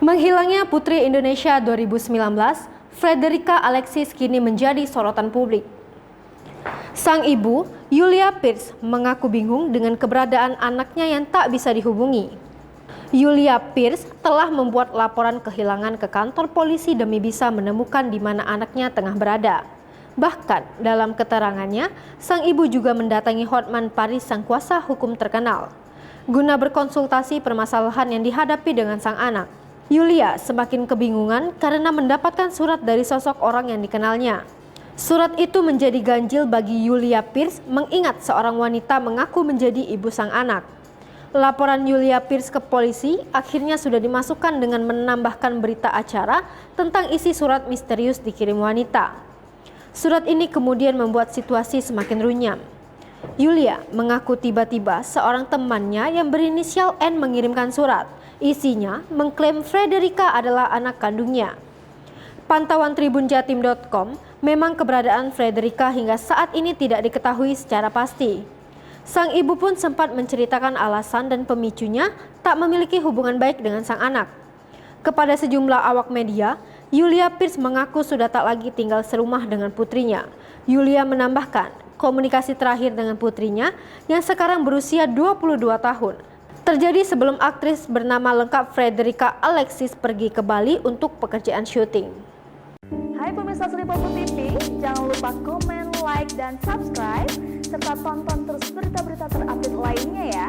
Menghilangnya Putri Indonesia 2019, Frederica Alexis kini menjadi sorotan publik. Sang ibu, Yulia Pierce, mengaku bingung dengan keberadaan anaknya yang tak bisa dihubungi. Yulia Pierce telah membuat laporan kehilangan ke kantor polisi demi bisa menemukan di mana anaknya tengah berada. Bahkan dalam keterangannya, sang ibu juga mendatangi Hotman Paris, sang kuasa hukum terkenal, guna berkonsultasi permasalahan yang dihadapi dengan sang anak. Yulia semakin kebingungan karena mendapatkan surat dari sosok orang yang dikenalnya. Surat itu menjadi ganjil bagi Yulia Pierce mengingat seorang wanita mengaku menjadi ibu sang anak. Laporan Yulia Pierce ke polisi akhirnya sudah dimasukkan dengan menambahkan berita acara tentang isi surat misterius dikirim wanita. Surat ini kemudian membuat situasi semakin runyam. Yulia mengaku tiba-tiba seorang temannya yang berinisial N mengirimkan surat. Isinya mengklaim Frederica adalah anak kandungnya. Pantauan tribunjatim.com, memang keberadaan Frederica hingga saat ini tidak diketahui secara pasti. Sang ibu pun sempat menceritakan alasan dan pemicunya tak memiliki hubungan baik dengan sang anak. Kepada sejumlah awak media, Yulia Pierce mengaku sudah tak lagi tinggal serumah dengan putrinya. Yulia menambahkan, komunikasi terakhir dengan putrinya yang sekarang berusia 22 tahun terjadi sebelum aktris bernama lengkap Frederica Alexis pergi ke Bali untuk pekerjaan syuting. Hai pemirsa Selipopo TV, jangan lupa komen, like, dan subscribe, serta tonton terus berita-berita terupdate lainnya ya.